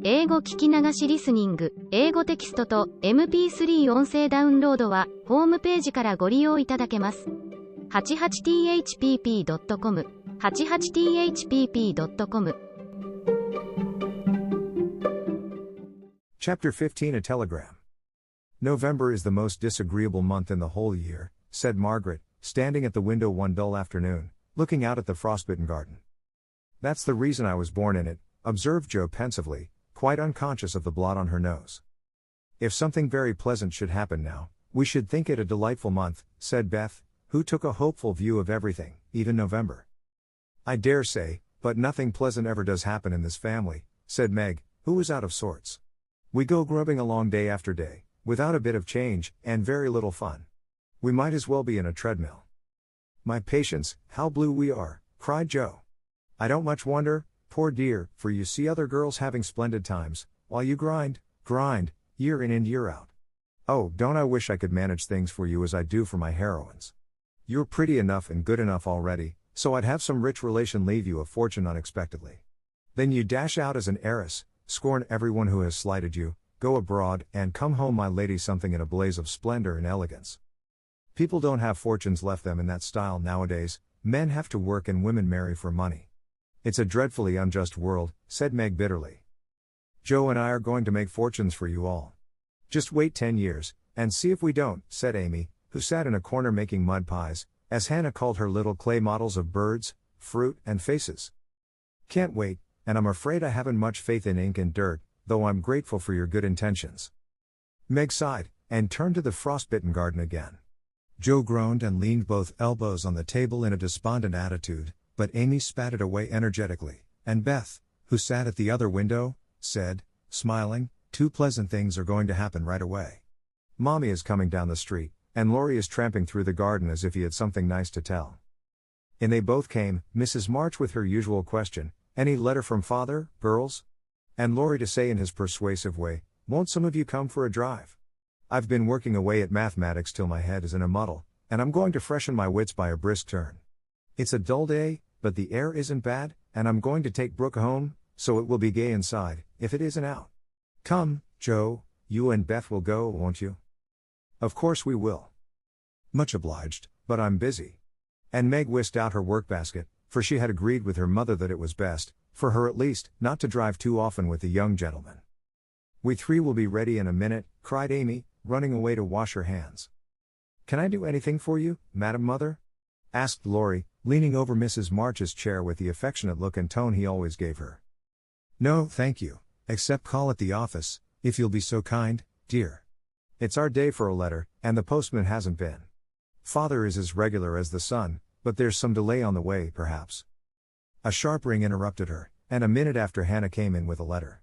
英語聞き流しリスニング、英語テキストと MP3 音声ダウンロードはホームページからご利用いただけます。88thpp.com 88thpp.com Chapter 15 A Telegram. November is the most disagreeable month in the whole year, said Margaret, standing at the window one dull afternoon, looking out at the frostbitten garden. That's the reason I was born in it, observed Joe pensively, quite unconscious of the blot on her nose. If something very pleasant should happen now, we should think it a delightful month, said Beth, who took a hopeful view of everything, even November. I dare say, but nothing pleasant ever does happen in this family, said Meg, who was out of sorts. We go grubbing along day after day, without a bit of change, and very little fun. We might as well be in a treadmill. My patience, how blue we are, cried Joe. I don't much wonder, poor dear, for you see other girls having splendid times, while you grind, year in and year out. Oh, don't I wish I could manage things for you as I do for my heroines. You're pretty enough and good enough already, so I'd have some rich relation leave you a fortune unexpectedly. Then you dash out as an heiress, scorn everyone who has slighted you, go abroad, and come home my lady something in a blaze of splendor and elegance. People don't have fortunes left them in that style nowadays, men have to work and women marry for money. It's a dreadfully unjust world, said Meg bitterly. Joe and I are going to make fortunes for you all. Just wait 10 years, and see if we don't, said Amy, who sat in a corner making mud pies, as Hannah called her little clay models of birds, fruit, and faces. Can't wait, and I'm afraid I haven't much faith in ink and dirt, though I'm grateful for your good intentions. Meg sighed, and turned to the frostbitten garden again. Joe groaned and leaned both elbows on the table in a despondent attitude, but Amy spat it away energetically, and Beth, who sat at the other window, said, smiling, 2 pleasant things are going to happen right away. Mommy is coming down the street, and Laurie is tramping through the garden as if he had something nice to tell. In they both came, Mrs. March with her usual question, any letter from father, girls? And Laurie to say in his persuasive way, won't some of you come for a drive? I've been working away at mathematics till my head is in a muddle, and I'm going to freshen my wits by a brisk turn. It's a dull day, but the air isn't bad, and I'm going to take Brooke home, so it will be gay inside, if it isn't out. Come, Joe, you and Beth will go, won't you? Of course we will. Much obliged, but I'm busy. And Meg whisked out her workbasket, for she had agreed with her mother that it was best, for her at least, not to drive too often with the young gentleman. We 3 will be ready in a minute, cried Amy, running away to wash her hands. Can I do anything for you, Madam Mother? Asked Laurie, leaning over Mrs. March's chair with the affectionate look and tone he always gave her. No, thank you, except call at the office, if you'll be so kind, dear. It's our day for a letter, and the postman hasn't been. Father is as regular as the sun, but there's some delay on the way, perhaps. A sharp ring interrupted her, and a minute after Hannah came in with a letter.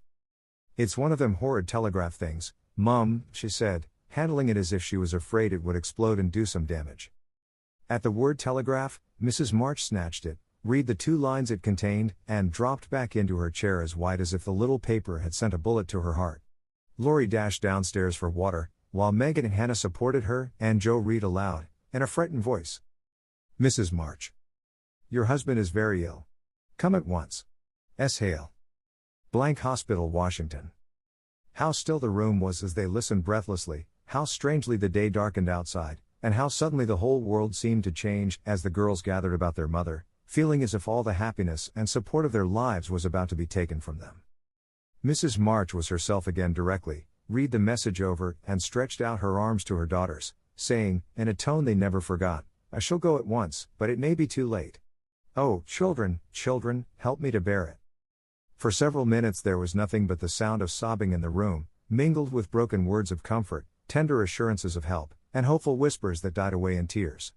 It's one of them horrid telegraph things, Mum, she said, handling it as if she was afraid it would explode and do some damage. At the word telegraph, Mrs. March snatched it, read the 2 lines it contained, and dropped back into her chair as white as if the little paper had sent a bullet to her heart. Laurie dashed downstairs for water, while Megan and Hannah supported her, and Joe read aloud, in a frightened voice. Mrs. March. Your husband is very ill. Come at once. S. Hale. Blank Hospital, Washington. How still the room was as they listened breathlessly, how strangely the day darkened outside, and how suddenly the whole world seemed to change as the girls gathered about their mother, feeling as if all the happiness and support of their lives was about to be taken from them. Mrs. March was herself again directly, read the message over, and stretched out her arms to her daughters, saying, in a tone they never forgot, I shall go at once, but it may be too late. Oh, children, help me to bear it. For several minutes there was nothing but the sound of sobbing in the room, mingled with broken words of comfort, tender assurances of help, and hopeful whispers that died away in tears.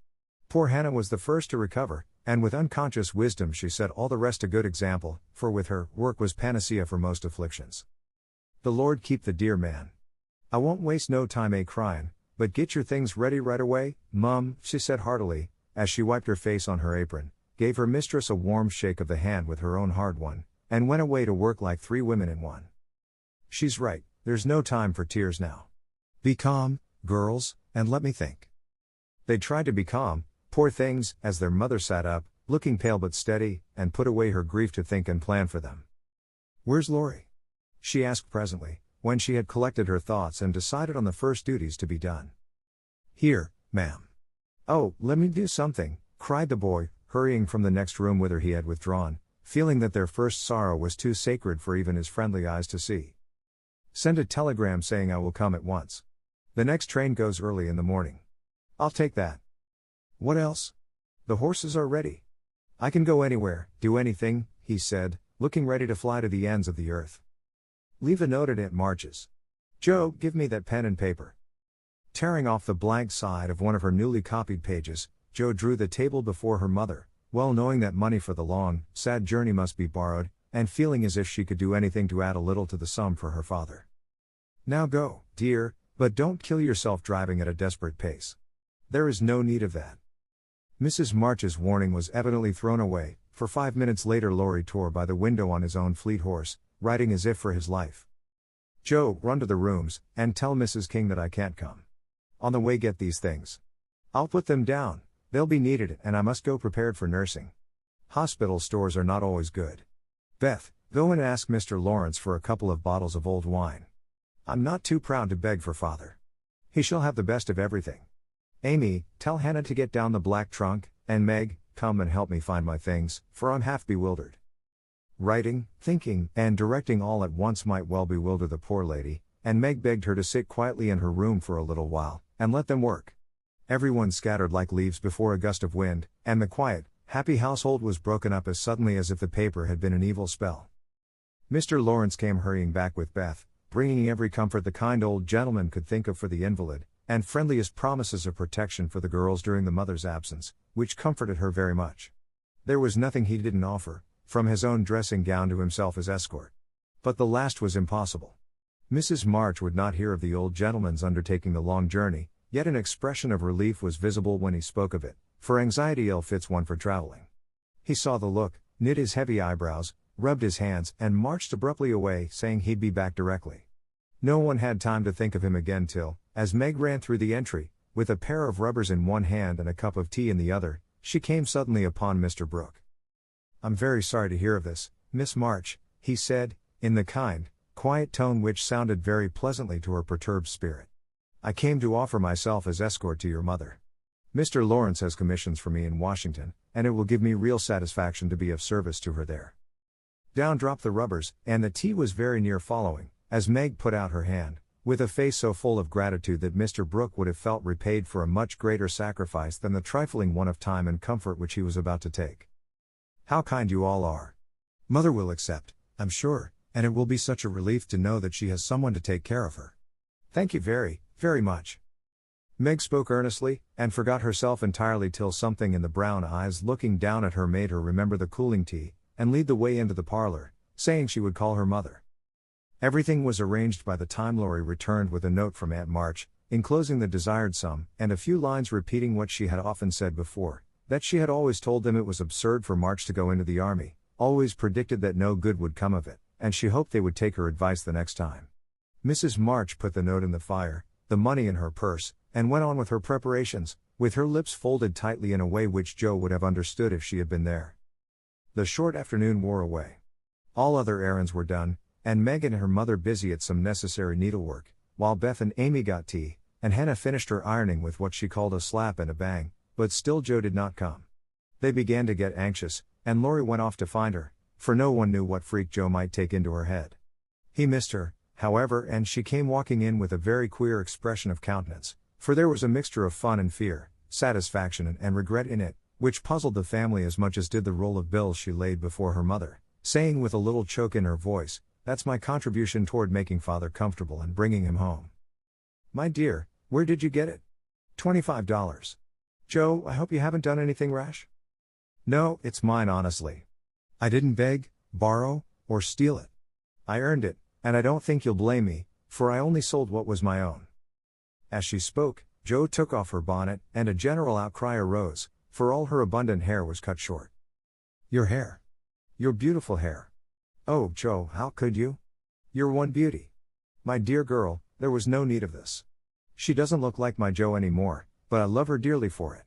Poor Hannah was the first to recover, and with unconscious wisdom she set all the rest a good example, for with her, work was panacea for most afflictions. The Lord keep the dear man. I won't waste no time cryin', but get your things ready right away, Mum, she said heartily, as she wiped her face on her apron, gave her mistress a warm shake of the hand with her own hard one, and went away to work like 3 women in one. She's right, there's no time for tears now. Be calm, girls, and let me think. They tried to be calm, poor things, as their mother sat up, looking pale but steady, and put away her grief to think and plan for them. Where's Laurie? she asked presently, when she had collected her thoughts and decided on the first duties to be done. Here, ma'am. Oh, let me do something, cried the boy, hurrying from the next room whither he had withdrawn, feeling that their first sorrow was too sacred for even his friendly eyes to see. Send a telegram saying I will come at once. The next train goes early in the morning. I'll take that. What else? The horses are ready. I can go anywhere, do anything, he said, looking ready to fly to the ends of the earth. Leave a note at Aunt March's. Joe, give me that pen and paper. Tearing off the blank side of one of her newly copied pages, Joe drew the table before her mother, well knowing that money for the long, sad journey must be borrowed, and feeling as if she could do anything to add a little to the sum for her father. Now go, dear, but don't kill yourself driving at a desperate pace. There is no need of that. Mrs. March's warning was evidently thrown away, for 5 minutes later Laurie tore by the window on his own fleet horse, riding as if for his life. Joe, run to the rooms, and tell Mrs. King that I can't come. On the way get these things. I'll put them down, they'll be needed and I must go prepared for nursing. Hospital stores are not always good. Beth, go and ask Mr. Lawrence for a couple of bottles of old wine. I'm not too proud to beg for father. He shall have the best of everything. Amy, tell Hannah to get down the black trunk, and Meg, come and help me find my things, for I'm half bewildered. Writing, thinking, and directing all at once might well bewilder the poor lady, and Meg begged her to sit quietly in her room for a little while, and let them work. Everyone scattered like leaves before a gust of wind, and the quiet, happy household was broken up as suddenly as if the paper had been an evil spell. Mr. Lawrence came hurrying back with Beth, bringing every comfort the kind old gentleman could think of for the invalid, and friendliest promises of protection for the girls during the mother's absence, which comforted her very much. There was nothing he didn't offer, from his own dressing gown to himself as escort. But the last was impossible. Mrs. March would not hear of the old gentleman's undertaking the long journey, yet an expression of relief was visible when he spoke of it, for anxiety ill fits one for traveling. He saw the look, knit his heavy eyebrows, rubbed his hands, and marched abruptly away, saying he'd be back directly. No one had time to think of him again till, as Meg ran through the entry, with a pair of rubbers in one hand and a cup of tea in the other, she came suddenly upon Mr. Brooke. I'm very sorry to hear of this, Miss March, he said, in the kind, quiet tone which sounded very pleasantly to her perturbed spirit. I came to offer myself as escort to your mother. Mr. Lawrence has commissions for me in Washington, and it will give me real satisfaction to be of service to her there. Down dropped the rubbers, and the tea was very near following, as Meg put out her hand, with a face so full of gratitude that Mr. Brooke would have felt repaid for a much greater sacrifice than the trifling one of time and comfort which he was about to take. How kind you all are. Mother will accept, I'm sure, and it will be such a relief to know that she has someone to take care of her. Thank you very, very much. Meg spoke earnestly, and forgot herself entirely till something in the brown eyes looking down at her made her remember the cooling tea, and lead the way into the parlor, saying she would call her mother. Everything was arranged by the time Laurie returned with a note from Aunt March, enclosing the desired sum, and a few lines repeating what she had often said before, that she had always told them it was absurd for March to go into the army, always predicted that no good would come of it, and she hoped they would take her advice the next time. Mrs. March put the note in the fire, the money in her purse, and went on with her preparations, with her lips folded tightly in a way which Joe would have understood if she had been there. The short afternoon wore away. All other errands were done, and Meg and her mother busy at some necessary needlework, while Beth and Amy got tea, and Hannah finished her ironing with what she called a slap and a bang, but still Joe did not come. They began to get anxious, and Laurie went off to find her, for no one knew what freak Joe might take into her head. He missed her, however, and she came walking in with a very queer expression of countenance, for there was a mixture of fun and fear, satisfaction and regret in it, which puzzled the family as much as did the roll of bills she laid before her mother, saying with a little choke in her voice, "That's my contribution toward making father comfortable and bringing him home." "My dear, where did you get it?" $25. "Joe, I hope you haven't done anything rash?" "No, it's mine honestly. I didn't beg, borrow, or steal it. I earned it, and I don't think you'll blame me, for I only sold what was my own." As she spoke, Joe took off her bonnet, and a general outcry arose, for all her abundant hair was cut short. "Your hair! Your beautiful hair! Oh, Joe, how could you? You're one beauty. My dear girl, there was no need of this. She doesn't look like my Joe anymore, but I love her dearly for it."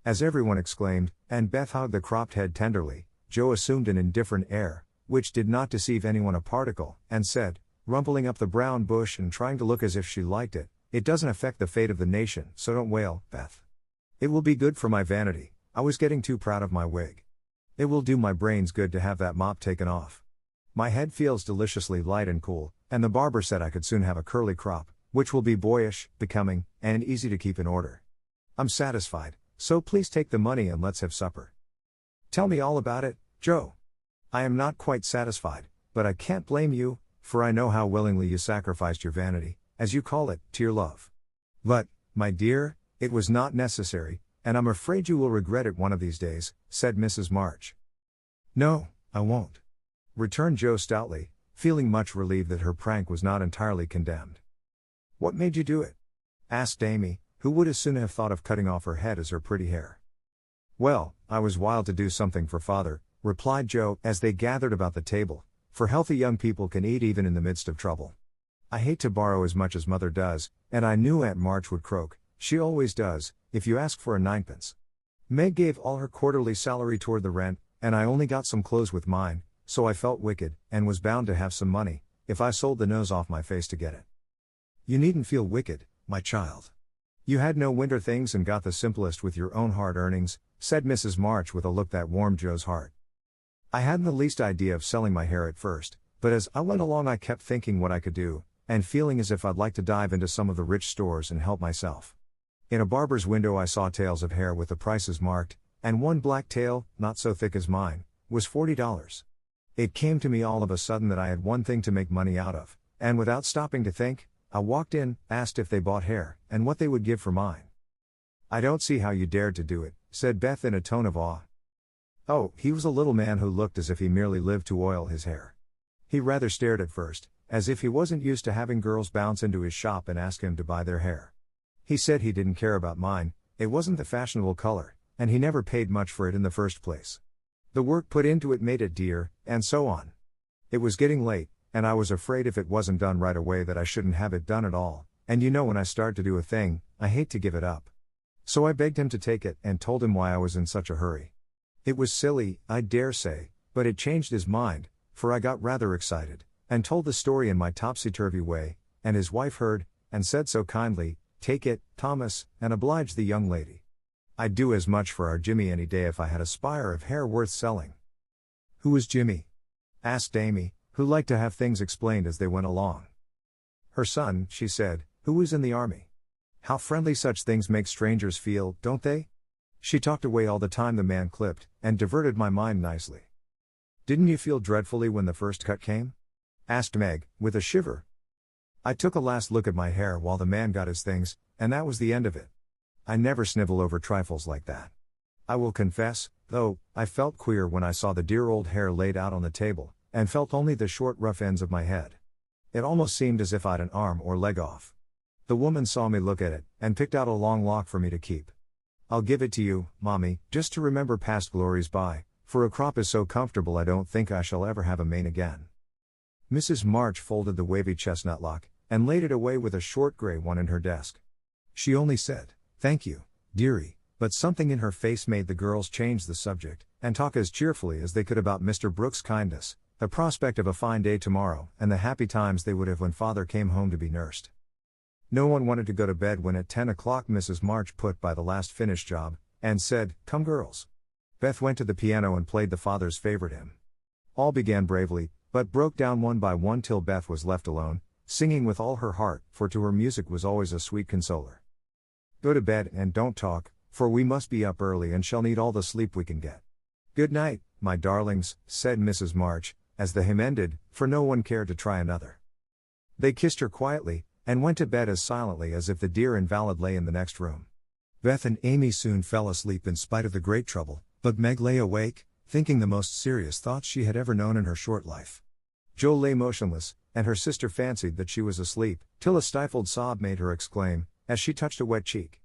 As everyone exclaimed, and Beth hugged the cropped head tenderly, Joe assumed an indifferent air, which did not deceive anyone a particle, and said, rumpling up the brown bush and trying to look as if she liked it, "It doesn't affect the fate of the nation, so don't wail, Beth. It will be good for my vanity, I was getting too proud of my wig. It will do my brains good to have that mop taken off. My head feels deliciously light and cool, and the barber said I could soon have a curly crop, which will be boyish, becoming, and easy to keep in order. I'm satisfied, so please take the money and let's have supper. Tell me all about it, Joe. I am not quite satisfied, but I can't blame you, for I know how willingly you sacrificed your vanity, as you call it, to your love. But, my dear, it was not necessary, and I'm afraid you will regret it one of these days," said Mrs. March. "No, I won't," returned Joe stoutly, feeling much relieved that her prank was not entirely condemned. "What made you do it?" asked Amy, who would as soon have thought of cutting off her head as her pretty hair. "Well, I was wild to do something for father," replied Joe, as they gathered about the table, for healthy young people can eat even in the midst of trouble. "I hate to borrow as much as mother does, and I knew Aunt March would croak, she always does, if you ask for a ninepence. Meg gave all her quarterly salary toward the rent, and I only got some clothes with mine, so I felt wicked, and was bound to have some money, if I sold the nose off my face to get it." "You needn't feel wicked, my child. You had no winter things and got the simplest with your own hard earnings," said Mrs. March with a look that warmed Joe's heart. "I hadn't the least idea of selling my hair at first, but as I went along I kept thinking what I could do, and feeling as if I'd like to dive into some of the rich stores and help myself. In a barber's window I saw tails of hair with the prices marked, and one black tail, not so thick as mine, was $40. It came to me all of a sudden that I had one thing to make money out of, and without stopping to think, I walked in, asked if they bought hair, and what they would give for mine." "I don't see how you dared to do it," said Beth in a tone of awe. "Oh, he was a little man who looked as if he merely lived to oil his hair. He rather stared at first, as if he wasn't used to having girls bounce into his shop and ask him to buy their hair. He said he didn't care about mine, it wasn't the fashionable color, and he never paid much for it in the first place. The work put into it made it dear, and so on. It was getting late, and I was afraid if it wasn't done right away that I shouldn't have it done at all, and you know when I start to do a thing, I hate to give it up. So I begged him to take it and told him why I was in such a hurry. It was silly, I dare say, but it changed his mind, for I got rather excited, and told the story in my topsy-turvy way, and his wife heard, and said so kindly, 'Take it, Thomas, and oblige the young lady. I'd do as much for our Jimmy any day if I had a spire of hair worth selling.'" "Who was Jimmy?" asked Amy, who liked to have things explained as they went along. "Her son," she said, "who was in the army. How friendly such things make strangers feel, don't they? She talked away all the time the man clipped, and diverted my mind nicely." "Didn't you feel dreadfully when the first cut came?" asked Meg, with a shiver. "I took a last look at my hair while the man got his things, and that was the end of it. I never snivel over trifles like that. I will confess, though, I felt queer when I saw the dear old hair laid out on the table, and felt only the short rough ends of my head. It almost seemed as if I'd an arm or leg off. The woman saw me look at it, and picked out a long lock for me to keep. I'll give it to you, Mommy, just to remember past glories by, for a crop is so comfortable I don't think I shall ever have a mane again." Mrs. March folded the wavy chestnut lock, and laid it away with a short gray one in her desk. She only said, "Thank you, dearie," but something in her face made the girls change the subject, and talk as cheerfully as they could about Mr. Brooks' kindness, the prospect of a fine day tomorrow, and the happy times they would have when father came home to be nursed. No one wanted to go to bed when at 10 o'clock Mrs. March put by the last finished job, and said, "Come girls." Beth went to the piano and played the father's favorite hymn. All began bravely, but broke down one by one till Beth was left alone, singing with all her heart, for to her music was always a sweet consoler. "Go to bed and don't talk, for we must be up early and shall need all the sleep we can get. Good night, my darlings," said Mrs. March, as the hymn ended, for no one cared to try another. They kissed her quietly, and went to bed as silently as if the dear invalid lay in the next room. Beth and Amy soon fell asleep in spite of the great trouble, but Meg lay awake, thinking the most serious thoughts she had ever known in her short life. Joe lay motionless, and her sister fancied that she was asleep, till a stifled sob made her exclaim, as she touched a wet cheek,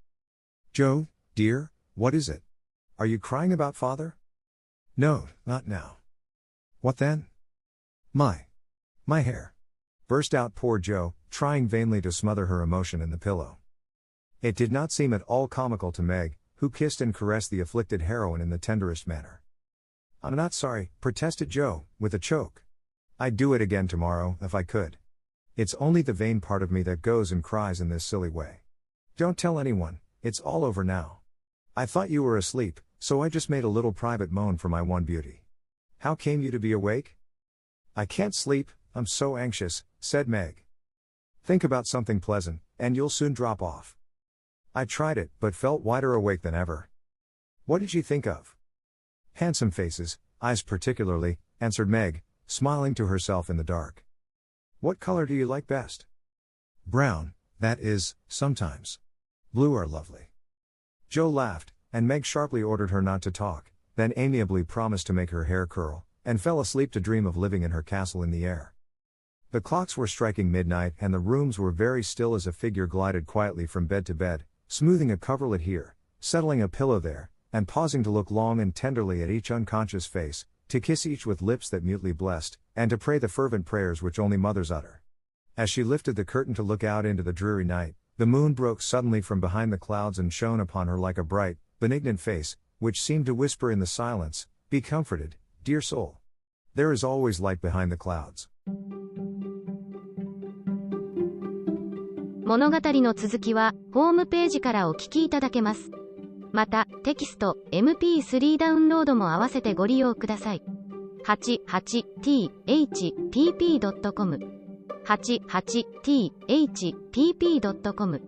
"Joe, dear, what is it? Are you crying about father?" "No, not now." "What then?" My hair," burst out poor Joe, trying vainly to smother her emotion in the pillow. It did not seem at all comical to Meg, who kissed and caressed the afflicted heroine in the tenderest manner. I'm not sorry, protested Joe, with a choke. I'd do it again tomorrow, if I could. It's only the vain part of me that goes and cries in this silly way. Don't tell anyone, it's all over now. I thought you were asleep, so I just made a little private moan for my one beauty. How came you to be awake? I can't sleep, I'm so anxious, said Meg. Think about something pleasant, and you'll soon drop off. I tried it, but felt wider awake than ever. What did you think of? Handsome faces, eyes particularly, answered Meg, smiling to herself in the dark. What color do you like best? Brown, that is, sometimes. Blue are lovely. Joe laughed, and Meg sharply ordered her not to talk, then amiably promised to make her hair curl, and fell asleep to dream of living in her castle in the air. The clocks were striking midnight and the rooms were very still as a figure glided quietly from bed to bed, smoothing a coverlet here, settling a pillow there, and pausing to look long and tenderly at each unconscious face, to kiss each with lips that mutely blessed, and to pray the fervent prayers which only mothers utter. As she lifted the curtain to look out into the dreary night, the moon broke suddenly from behind the clouds and shone upon her like a bright, benignant face, which seemed to whisper in the silence, "Be comforted, dear soul. There is always light behind the clouds." 物語の続きは、ホームページからお聞きいただけます。また、テキスト、MP3 ダウンロードも合わせてご利用ください。88thpp.com 88thpp.com